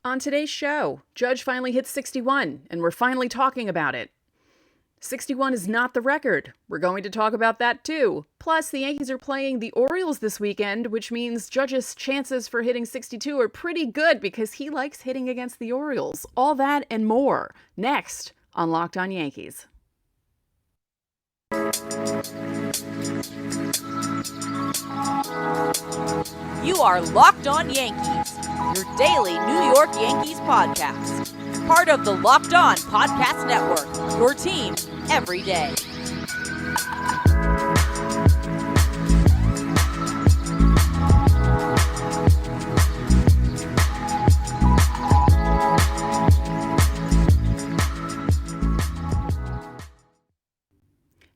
On today's show, Judge finally hit 61, and we're finally talking about it. 61 is not the record. We're going to talk about that too. Plus, the Yankees are playing the Orioles this weekend, which means Judge's chances for hitting 62 are pretty good because he likes hitting against the Orioles. All that and more next on Locked On Yankees. You are Locked On Yankees, your daily New York Yankees podcast. Part of the Locked On Podcast Network, your team every day.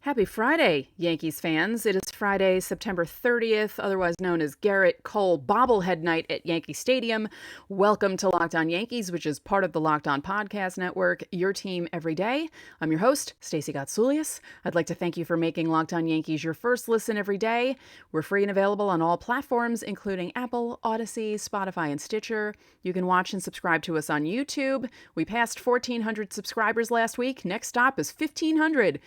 Happy Friday, Yankees fans. It is Friday, September 30th, otherwise known as Garrett Cole Bobblehead Night at Yankee Stadium. Welcome to Locked On Yankees, which is part of the Locked On Podcast Network, your team every day. I'm your host, Stacey Gotsoulias. I'd like to thank you for making Locked On Yankees your first listen every day. We're free and available on all platforms, including Apple, Odyssey, Spotify, and Stitcher. You can watch and subscribe to us on YouTube. We passed 1,400 subscribers last week. Next stop is 1,500.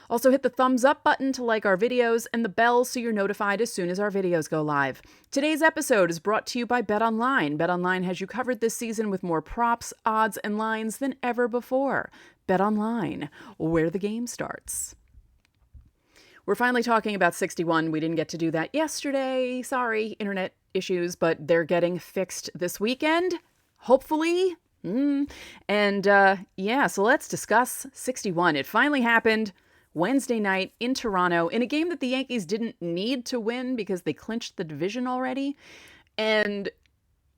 Also hit the thumbs up button to like our videos and the bell so you're notified as soon as our videos go live. Today's episode is brought to you by BetOnline. BetOnline has you covered this season with more props, odds, and lines than ever before. BetOnline, where the game starts. We're finally talking about 61. We didn't get to do that yesterday. Sorry, internet issues, but they're getting fixed this weekend. Hopefully. So let's discuss 61. It finally happened Wednesday night in Toronto in a game that the Yankees didn't need to win because they clinched the division already. And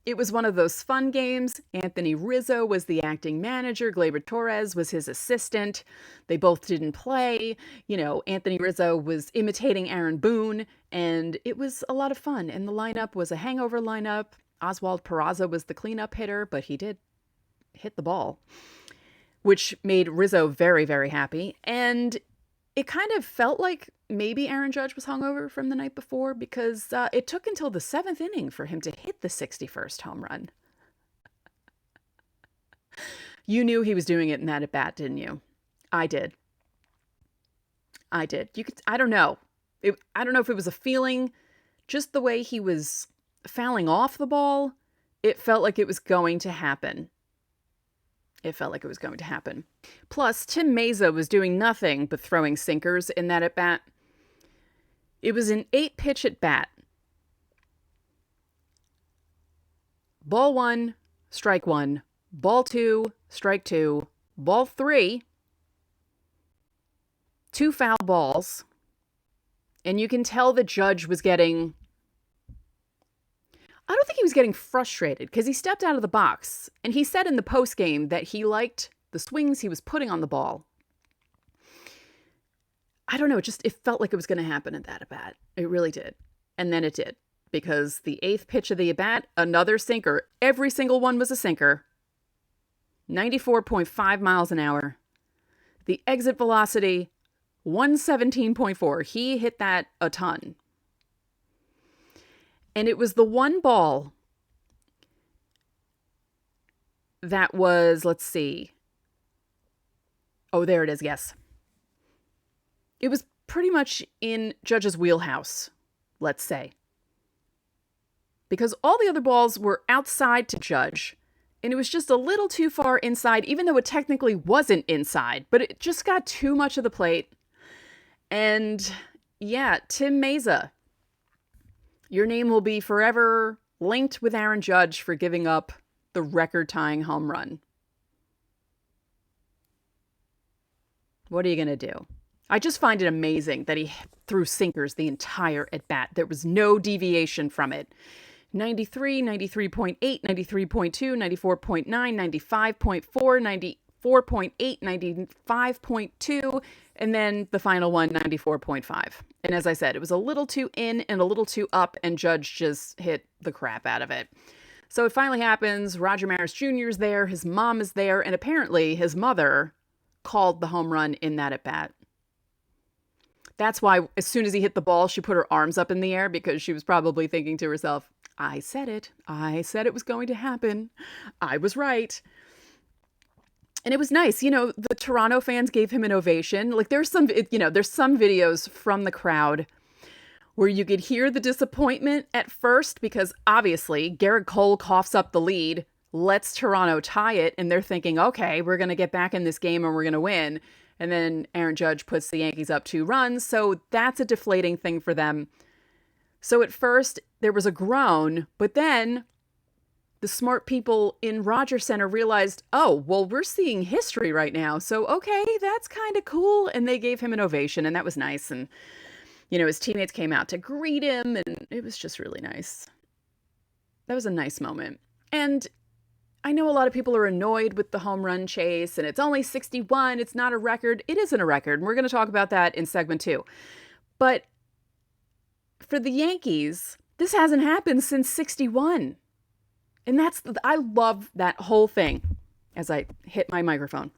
it was one of those fun games. Anthony Rizzo was the acting manager. Gleyber Torres was his assistant. They both didn't play. Anthony Rizzo was imitating Aaron Boone, and it was a lot of fun. And the lineup was a hangover lineup. Oswald Peraza was the cleanup hitter, but he did hit the ball, which made Rizzo very, very happy. And it kind of felt like maybe Aaron Judge was hungover from the night before because it took until the 7th inning for him to hit the 61st home run. You knew he was doing it in that at-bat, didn't you? I did. I don't know. I don't know if it was a feeling, just the way he was fouling off the ball. It felt like it was going to happen. Plus, Tim Mayza was doing nothing but throwing sinkers in that at-bat. It was an 8-pitch at-bat. Ball 1, strike 1. Ball 2, strike 2. Ball 3, 2 foul balls. And you can tell the Judge was getting... I don't think he was getting frustrated because he stepped out of the box and he said in the postgame that he liked the swings he was putting on the ball. I don't know, it felt like it was going to happen at that at-bat. It really did. And then it did, because the 8th pitch of the at-bat, another sinker. Every single one was a sinker. 94.5 miles an hour. The exit velocity, 117.4. He hit that a ton. And it was the one ball that was, let's see. Oh, there it is, yes. It was pretty much in Judge's wheelhouse, let's say. Because all the other balls were outside to Judge, and it was just a little too far inside, even though it technically wasn't inside, but it just got too much of the plate. And yeah, Tim Mayza, your name will be forever linked with Aaron Judge for giving up the record-tying home run. What are you going to do? I just find it amazing that he threw sinkers the entire at-bat. There was no deviation from it. 93, 93.8, 93.2, 94.9, 95.4, 94.8, 95.2, and then the final one, 94.5. And as I said, it was a little too in and a little too up, and Judge just hit the crap out of it. So it finally happens. Roger Maris Jr. is there. His mom is there. And apparently his mother called the home run in that at-bat. That's why as soon as he hit the ball, she put her arms up in the air because she was probably thinking to herself, I said it. I said it was going to happen. I was right. And it was nice. The Toronto fans gave him an ovation. Like there's some videos from the crowd where you could hear the disappointment at first because obviously Garrett Cole coughs up the lead, lets Toronto tie it, and they're thinking, okay, we're going to get back in this game and we're going to win. And then Aaron Judge puts the Yankees up 2 runs. So that's a deflating thing for them. So at first there was a groan, but then the smart people in Rogers Center realized, oh, well, we're seeing history right now. So, okay, that's kind of cool. And they gave him an ovation, and that was nice. And, his teammates came out to greet him, and it was just really nice. That was a nice moment. And I know a lot of people are annoyed with the home run chase, and it's only 61. It's not a record. It isn't a record. And we're going to talk about that in segment 2. But for the Yankees, this hasn't happened since 61. And I love that whole thing as I hit my microphone.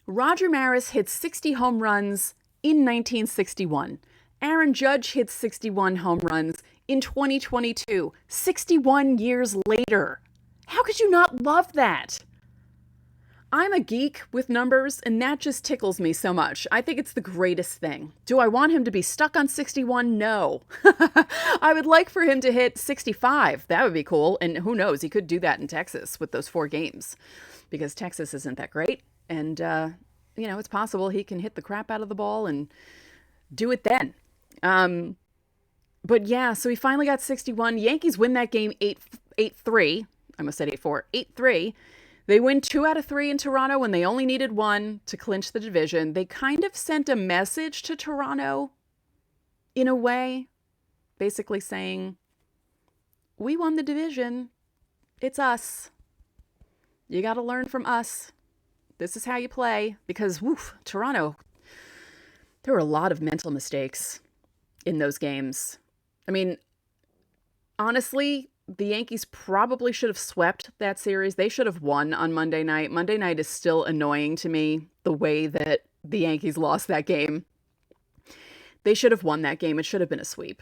Roger Maris hit 60 home runs in 1961. Aaron Judge hit 61 home runs in 2022, 61 years later. How could you not love that? I'm a geek with numbers, and that just tickles me so much. I think it's the greatest thing. Do I want him to be stuck on 61? No. I would like for him to hit 65. That would be cool. And who knows? He could do that in Texas with those 4 games because Texas isn't that great. And, it's possible he can hit the crap out of the ball and do it then. But yeah, so he finally got 61. Yankees win that game 8-3. I almost said 8-4. 8-3. They win 2 out of 3 in Toronto when they only needed 1 to clinch the division. They kind of sent a message to Toronto in a way, basically saying, we won the division. It's us. You got to learn from us. This is how you play. Because, Toronto, there were a lot of mental mistakes in those games. I mean, honestly, the Yankees probably should have swept that series. They should have won on Monday night. Monday night is still annoying to me, the way that the Yankees lost that game. They should have won that game. It should have been a sweep.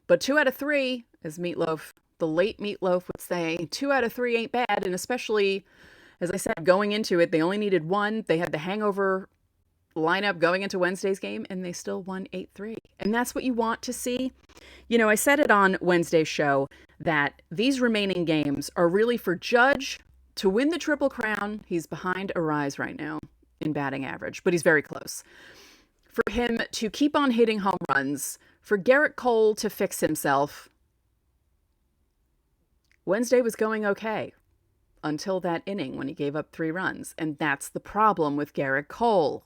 But 2 out of 3, as Meatloaf, the late Meatloaf would say, 2 out of 3 ain't bad. And especially, as I said, going into it, they only needed 1. They had the hangover lineup going into Wednesday's game, and they still won 8-3. And that's what you want to see. I said it on Wednesday's show that these remaining games are really for Judge to win the Triple Crown. He's behind Arise right now in batting average, but he's very close. For him to keep on hitting home runs, for Garrett Cole to fix himself. Wednesday was going okay until that inning when he gave up 3 runs, and that's the problem with Garrett Cole.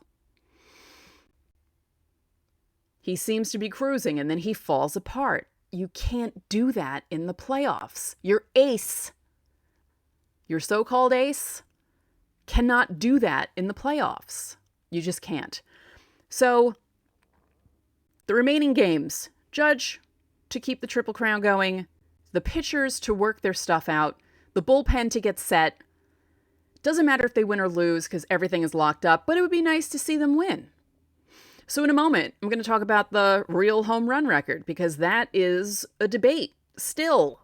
He seems to be cruising, and then he falls apart. You can't do that in the playoffs. Your ace, your so-called ace, cannot do that in the playoffs. You just can't. So, the remaining games, Judge to keep the Triple Crown going, the pitchers to work their stuff out, the bullpen to get set. Doesn't matter if they win or lose because everything is locked up, but it would be nice to see them win. So in a moment, I'm going to talk about the real home run record because that is a debate still.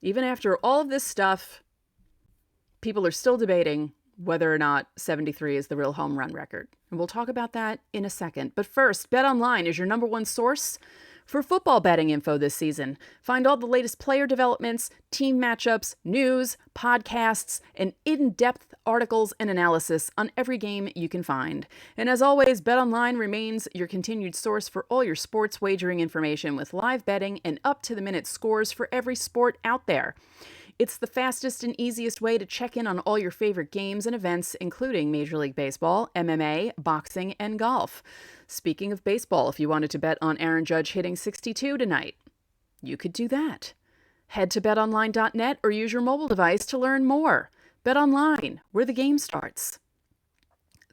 Even after all of this stuff, people are still debating whether or not 73 is the real home run record. And we'll talk about that in a second. But first, BetOnline is your number one source for football betting info this season. Find all the latest player developments, team matchups, news, podcasts, and in-depth articles and analysis on every game you can find. And as always, BetOnline remains your continued source for all your sports wagering information with live betting and up-to-the-minute scores for every sport out there. It's the fastest and easiest way to check in on all your favorite games and events, including Major League Baseball, MMA, boxing, and golf. Speaking of baseball, if you wanted to bet on Aaron Judge hitting 62 tonight, you could do that. Head to betonline.net or use your mobile device to learn more. BetOnline, where the game starts.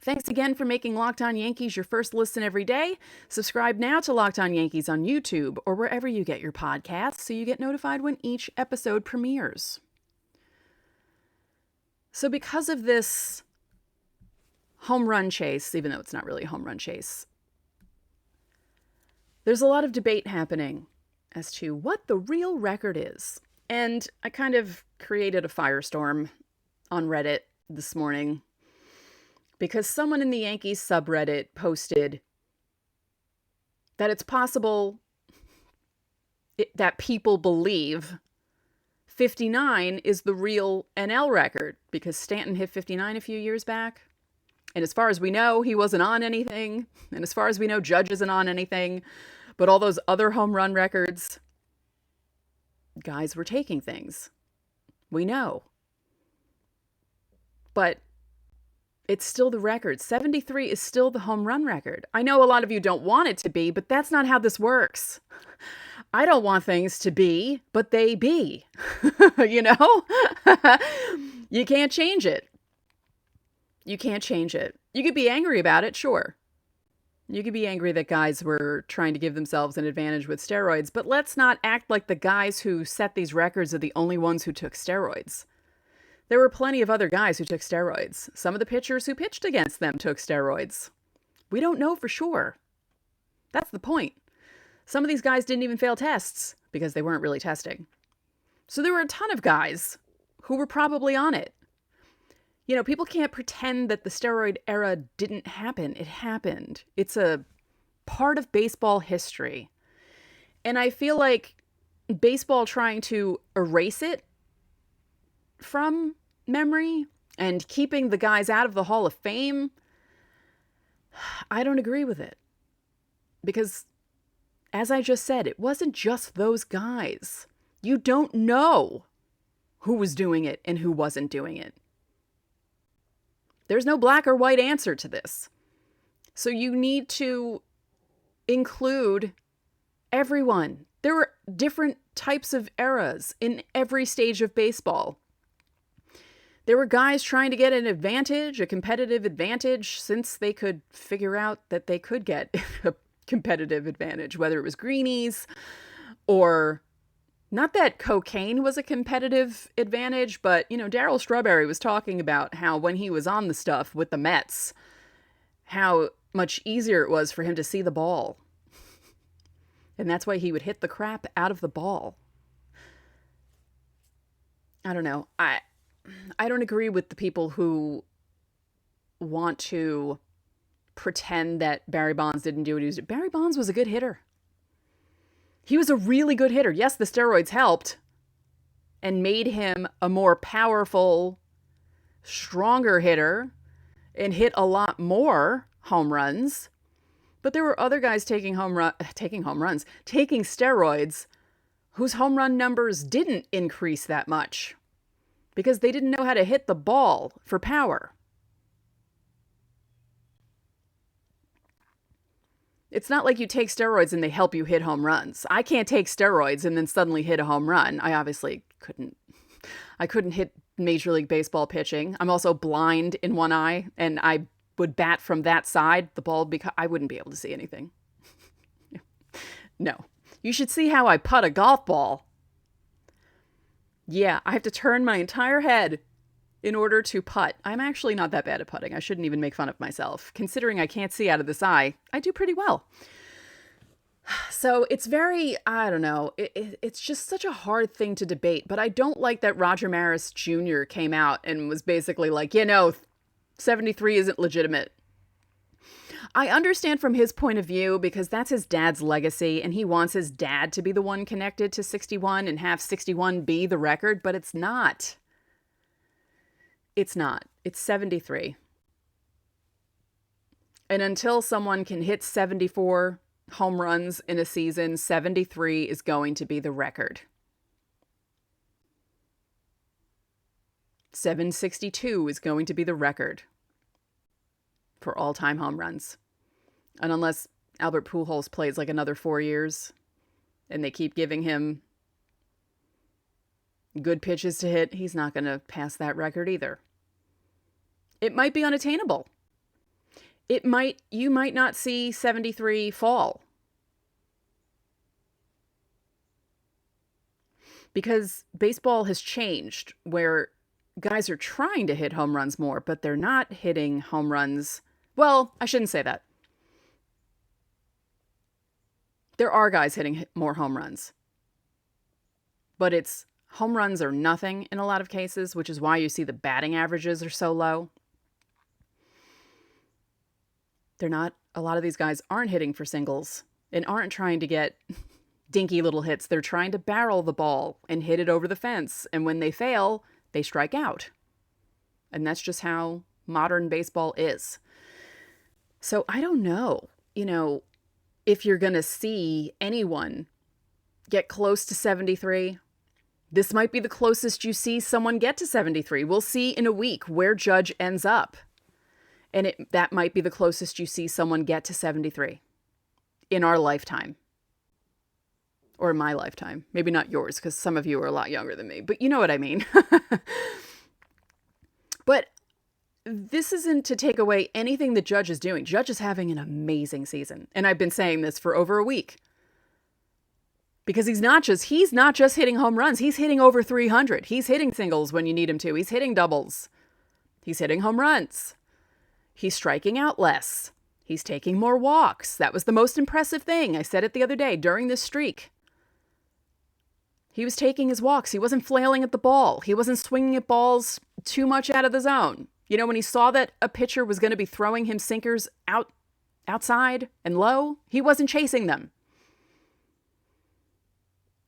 Thanks again for making Locked On Yankees your first listen every day. Subscribe now to Locked On Yankees on YouTube or wherever you get your podcasts so you get notified when each episode premieres. So because of this home run chase, even though it's not really a home run chase, there's a lot of debate happening as to what the real record is. And I kind of created a firestorm on Reddit this morning because someone in the Yankees subreddit posted that it's possible that people believe 59 is the real NL record because Stanton hit 59 a few years back. And as far as we know, he wasn't on anything. And as far as we know, Judge isn't on anything. But all those other home run records, guys were taking things. We know. But it's still the record. 73 is still the home run record. I know a lot of you don't want it to be, but that's not how this works. I don't want things to be, but they be. You know? You can't change it. You can't change it. You could be angry about it, sure. You could be angry that guys were trying to give themselves an advantage with steroids, but let's not act like the guys who set these records are the only ones who took steroids. There were plenty of other guys who took steroids. Some of the pitchers who pitched against them took steroids. We don't know for sure. That's the point. Some of these guys didn't even fail tests because they weren't really testing. So there were a ton of guys who were probably on it. You know, people can't pretend that the steroid era didn't happen. It happened. It's a part of baseball history. And I feel like baseball trying to erase it from memory and keeping the guys out of the Hall of Fame, I don't agree with it. Because, as I just said, it wasn't just those guys. You don't know who was doing it and who wasn't doing it. There's no black or white answer to this. So you need to include everyone. There were different types of eras in every stage of baseball. There were guys trying to get an advantage, a competitive advantage, since they could figure out that they could get a competitive advantage, whether it was greenies or... Not that cocaine was a competitive advantage, but, you know, Darryl Strawberry was talking about how when he was on the stuff with the Mets, how much easier it was for him to see the ball. And that's why he would hit the crap out of the ball. I don't know. I don't agree with the people who want to pretend that Barry Bonds didn't do what he was doing. Barry Bonds was a good hitter. He was a really good hitter. Yes, the steroids helped and made him a more powerful, stronger hitter and hit a lot more home runs. But there were other guys taking steroids whose home run numbers didn't increase that much because they didn't know how to hit the ball for power. It's not like you take steroids and they help you hit home runs. I can't take steroids and then suddenly hit a home run. I obviously couldn't. I couldn't hit Major League Baseball pitching. I'm also blind in one eye, and I would bat from that side, the ball, because I wouldn't be able to see anything. No. You should see how I putt a golf ball. Yeah, I have to turn my entire head in order to putt. I'm actually not that bad at putting. I shouldn't even make fun of myself. Considering I can't see out of this eye, I do pretty well. So it's very, I don't know, it's just such a hard thing to debate. But I don't like that Roger Maris Jr. came out and was basically like, 73 isn't legitimate. I understand from his point of view because that's his dad's legacy and he wants his dad to be the one connected to 61 and have 61 be the record, but it's not. It's not. It's 73. And until someone can hit 74 home runs in a season, 73 is going to be the record. 762 is going to be the record for all-time home runs. And unless Albert Pujols plays like another 4 years and they keep giving him good pitches to hit, he's not going to pass that record either. It might be unattainable. You might not see 73 fall. Because baseball has changed where guys are trying to hit home runs more, but they're not hitting home runs. Well, I shouldn't say that. There are guys hitting more home runs, but it's home runs are nothing in a lot of cases, which is why you see the batting averages are so low. They're not, a lot of these guys aren't hitting for singles and aren't trying to get dinky little hits. They're trying to barrel the ball and hit it over the fence. And when they fail, they strike out. And that's just how modern baseball is. So I don't know, if you're going to see anyone get close to 73. This might be the closest you see someone get to 73. We'll see in a week where Judge ends up. And that might be the closest you see someone get to 73 in our lifetime. Or in my lifetime. Maybe not yours, because some of you are a lot younger than me. But you know what I mean. But this isn't to take away anything that Judge is doing. Judge is having an amazing season. And I've been saying this for over a week. Because he's not just hitting home runs. He's hitting over 300. He's hitting singles when you need him to. He's hitting doubles. He's hitting home runs. He's striking out less. He's taking more walks. That was the most impressive thing. I said it the other day during this streak. He was taking his walks. He wasn't flailing at the ball. He wasn't swinging at balls too much out of the zone. When he saw that a pitcher was going to be throwing him sinkers outside and low, he wasn't chasing them.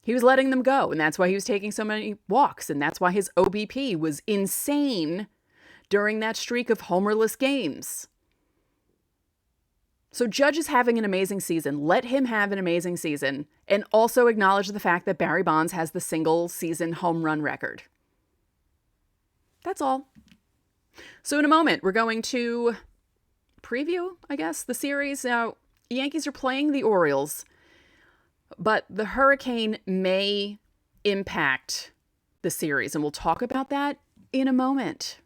He was letting them go, and that's why he was taking so many walks, and that's why his OBP was insane during that streak of homerless games. So Judge is having an amazing season. Let him have an amazing season, and also acknowledge the fact that Barry Bonds has the single season home run record. That's all. So in a moment, we're going to preview, I guess, the series. Now, Yankees are playing the Orioles, but the hurricane may impact the series, and we'll talk about that in a moment.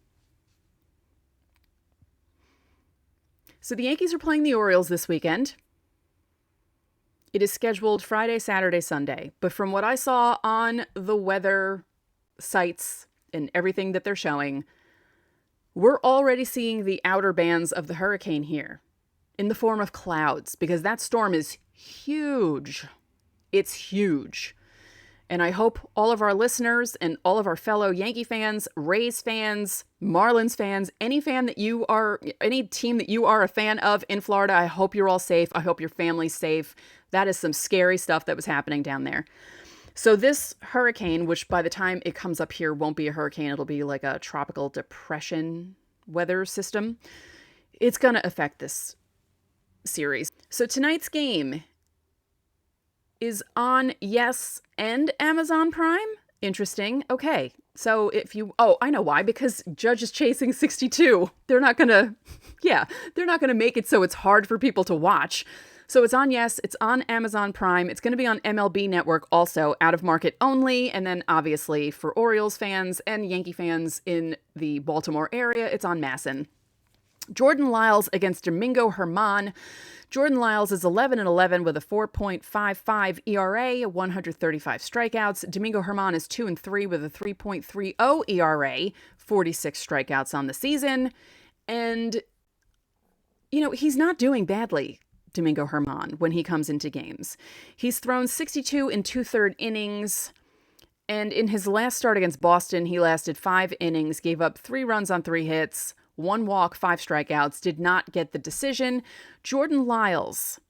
So the Yankees are playing the Orioles this weekend. It is scheduled Friday, Saturday, Sunday. But from what I saw on the weather sites and everything that they're showing, we're already seeing the outer bands of the hurricane here in the form of clouds, because that storm is huge. It's huge. And I hope all of our listeners and all of our fellow Yankee fans, Rays fans, Marlins fans, any team that you are a fan of in Florida, I hope you're all safe. I hope your family's safe. That is some scary stuff that was happening down there. So this hurricane, which by the time it comes up here won't be a hurricane, it'll be like a tropical depression weather system. It's going to affect this series. So tonight's game is on Yes and Amazon Prime. Interesting. Okay. So I know why, because Judge is chasing 62. They're not going to make it so it's hard for people to watch. So it's on Yes, it's on Amazon Prime. It's going to be on MLB Network also, out of market only. And then obviously for Orioles fans and Yankee fans in the Baltimore area, it's on MASN. Jordan Lyles against Domingo Germán. Jordan Lyles is 11-11 with a 4.55 ERA, 135 strikeouts. Domingo Germán is 2-3 with a 3.30 ERA, 46 strikeouts on the season. And, he's not doing badly, Domingo Germán, when he comes into games. He's thrown 62 and 2/3 innings. And in his last start against Boston, he lasted 5 innings, gave up 3 runs on 3 hits, 1 walk, 5 strikeouts, did not get the decision. Jordan Lyles,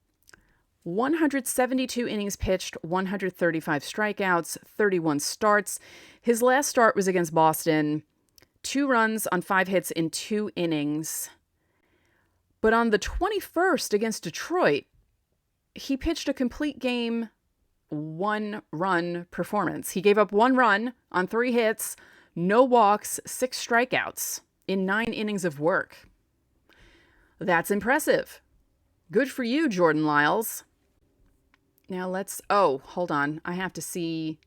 172 innings pitched, 135 strikeouts, 31 starts. His last start was against Boston, 2 runs on 5 hits in 2 innings. But on the 21st against Detroit, he pitched a complete game 1-run performance. He gave up 1 run on 3 hits, no walks, 6 strikeouts in 9 innings of work. That's impressive. Good for you, Jordan Lyles. Now hold on. I have to see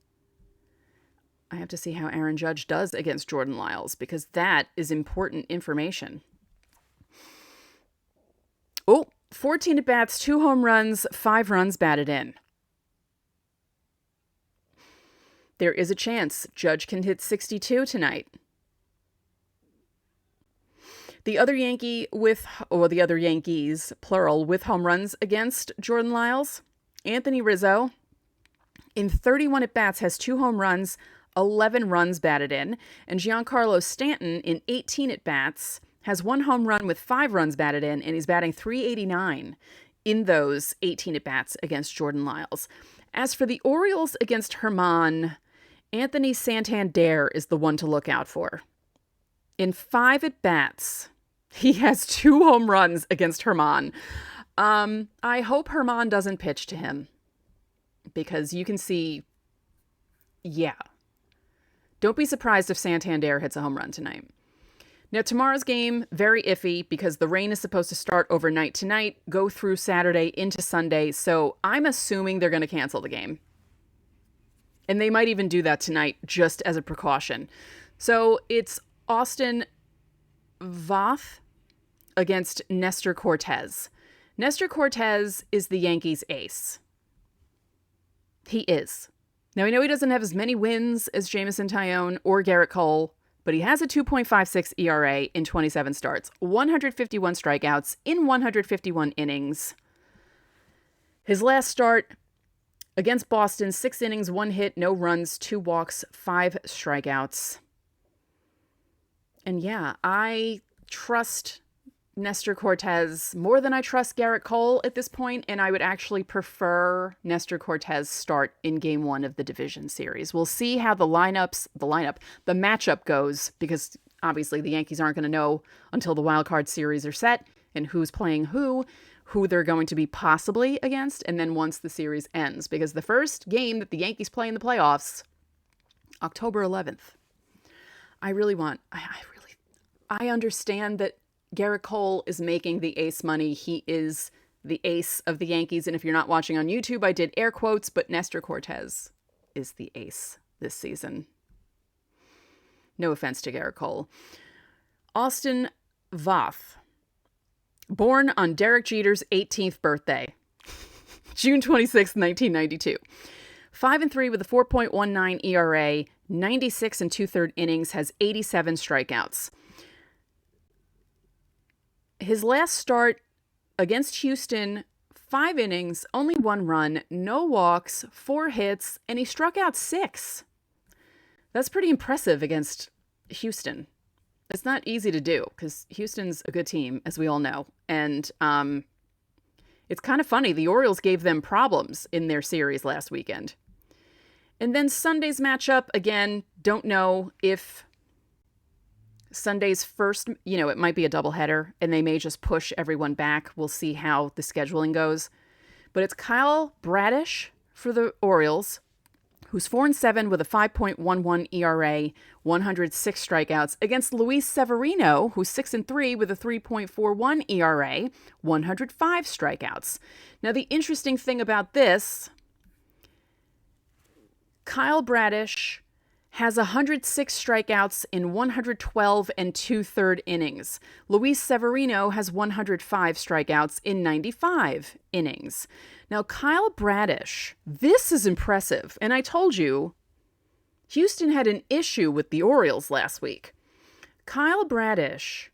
how Aaron Judge does against Jordan Lyles, because that is important information. 14 at-bats, 2 home runs, 5 runs batted in. There is a chance Judge can hit 62 tonight. The other the other Yankees, plural, with home runs against Jordan Lyles, Anthony Rizzo, in 31 at-bats, has 2 home runs, 11 runs batted in. And Giancarlo Stanton, in 18 at-bats, has 1 home run with 5 runs batted in, and he's batting .389 in those 18 at-bats against Jordan Lyles. As for the Orioles against Herman, Anthony Santander is the one to look out for. In 5 at-bats, he has 2 home runs against Herman. I hope Herman doesn't pitch to him, because you can see, yeah. Don't be surprised if Santander hits a home run tonight. Now, tomorrow's game, very iffy, because the rain is supposed to start overnight tonight, go through Saturday into Sunday, so I'm assuming they're going to cancel the game. And they might even do that tonight, just as a precaution. So it's Austin Voth against Nestor Cortes. Nestor Cortes is the Yankees' ace. He is. Now, we know he doesn't have as many wins as Jameson Taillon or Garrett Cole, but he has a 2.56 ERA in 27 starts, 151 strikeouts in 151 innings. His last start against Boston, 6 innings, 1 hit, no runs, 2 walks, 5 strikeouts. And yeah, I trust Nestor Cortes more than I trust Garrett Cole at this point, and I would actually prefer Nestor Cortes start in Game 1 of the division series. We'll see how the matchup goes, because obviously the Yankees aren't going to know until the wild card series are set and who's playing who they're going to be possibly against, and then once the series ends, because the first game that the Yankees play in the playoffs, October 11th. I understand that Garrett Cole is making the ace money. He is the ace of the Yankees. And if you're not watching on YouTube, I did air quotes, but Nestor Cortes is the ace this season. No offense to Garrett Cole. Austin Voth, born on Derek Jeter's 18th birthday, June 26, 1992. 5-3 with a 4.19 ERA, 96 and 2/3 innings, has 87 strikeouts. His last start against Houston, 5 innings, only 1 run, no walks, 4 hits, and he struck out 6. That's pretty impressive against Houston. It's not easy to do, because Houston's a good team, as we all know. And it's kind of funny. The Orioles gave them problems in their series last weekend. And then Sunday's matchup, again, don't know if Sunday's first, it might be a doubleheader, and they may just push everyone back. We'll see how the scheduling goes. But it's Kyle Bradish for the Orioles, who's 4-7 with a 5.11 ERA, 106 strikeouts, against Luis Severino, who's 6-3 with a 3.41 ERA, 105 strikeouts. Now, the interesting thing about this, Kyle Bradish has 106 strikeouts in 112 and 2/3 innings. Luis Severino has 105 strikeouts in 95 innings. Now, Kyle Bradish, this is impressive. And I told you, Houston had an issue with the Orioles last week. Kyle Bradish,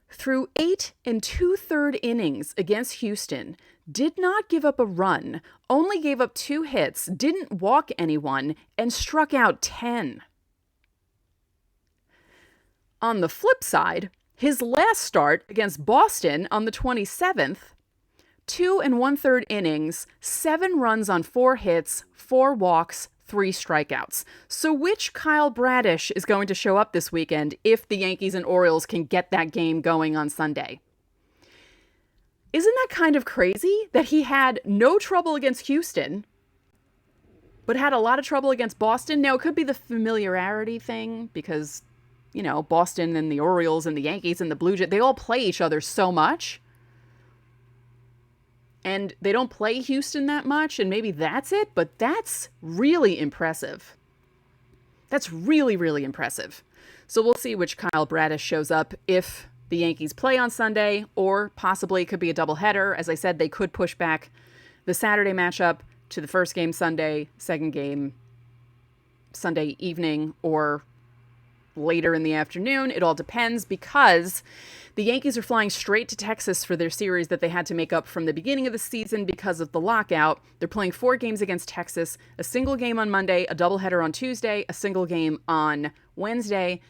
through 8 and 2/3 innings against Houston, did not give up a run, only gave up 2 hits, didn't walk anyone, and struck out 10. On the flip side, his last start against Boston on the 27th, 2 1/3 innings, 7 runs on 4 hits, 4 walks, 3 strikeouts. So which Kyle Bradish is going to show up this weekend if the Yankees and Orioles can get that game going on Sunday? Isn't that kind of crazy that he had no trouble against Houston, but had a lot of trouble against Boston? Now, it could be the familiarity thing because, Boston and the Orioles and the Yankees and the Blue Jays, they all play each other so much. And they don't play Houston that much, and maybe that's it, but that's really impressive. That's really, really impressive. So we'll see which Kyle Bradish shows up if the Yankees play on Sunday, or possibly it could be a doubleheader. As I said, they could push back the Saturday matchup to the first game Sunday, second game Sunday evening, or later in the afternoon. It all depends because the Yankees are flying straight to Texas for their series that they had to make up from the beginning of the season because of the lockout. They're playing 4 games against Texas, a single game on Monday, a doubleheader on Tuesday, a single game on Wednesday.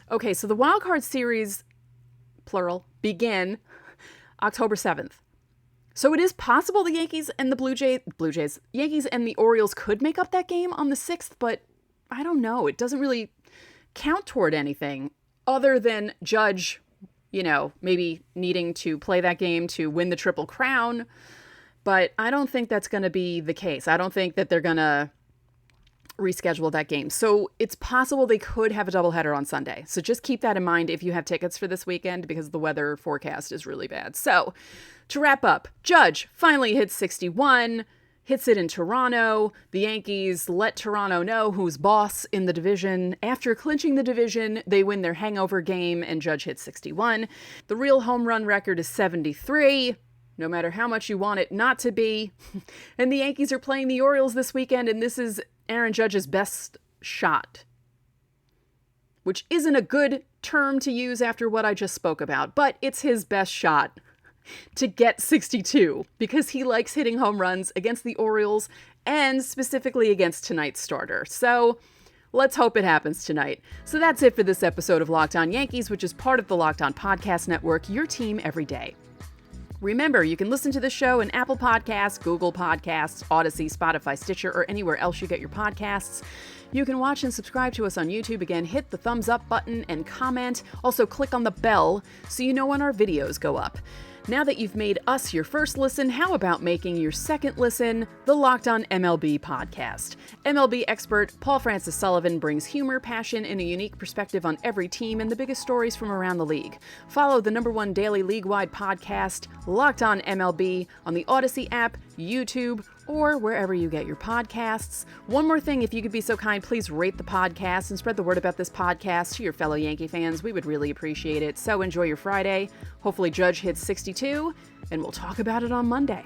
Okay, so the wild card series, plural, begin October 7th. So it is possible the Yankees and the Yankees and the Orioles could make up that game on the 6th, but I don't know. It doesn't really count toward anything other than Judge, maybe needing to play that game to win the Triple Crown. But I don't think that's going to be the case. I don't think that they're going to reschedule that game. So it's possible they could have a doubleheader on Sunday. So just keep that in mind if you have tickets for this weekend because the weather forecast is really bad. So to wrap up, Judge finally hits 61, hits it in Toronto. The Yankees let Toronto know who's boss in the division. After clinching the division, they win their hangover game and Judge hits 61. The real home run record is 73. No matter how much you want it not to be. And the Yankees are playing the Orioles this weekend, and this is Aaron Judge's best shot. Which isn't a good term to use after what I just spoke about, but it's his best shot to get 62 because he likes hitting home runs against the Orioles and specifically against tonight's starter. So let's hope it happens tonight. So that's it for this episode of Locked On Yankees, which is part of the Locked On Podcast Network, your team every day. Remember, you can listen to the show in Apple Podcasts, Google Podcasts, Odyssey, Spotify, Stitcher, or anywhere else you get your podcasts. You can watch and subscribe to us on YouTube. Again, hit the thumbs up button and comment. Also, click on the bell so you know when our videos go up. Now that you've made us your first listen, how about making your second listen the Locked On MLB podcast? MLB expert Paul Francis Sullivan brings humor, passion, and a unique perspective on every team and the biggest stories from around the league. Follow the #1 daily league-wide podcast, Locked On MLB, on the Odyssey app, YouTube, or wherever you get your podcasts. One more thing, if you could be so kind, please rate the podcast and spread the word about this podcast to your fellow Yankee fans. We would really appreciate it. So enjoy your Friday. Hopefully Judge hits 62, and we'll talk about it on Monday.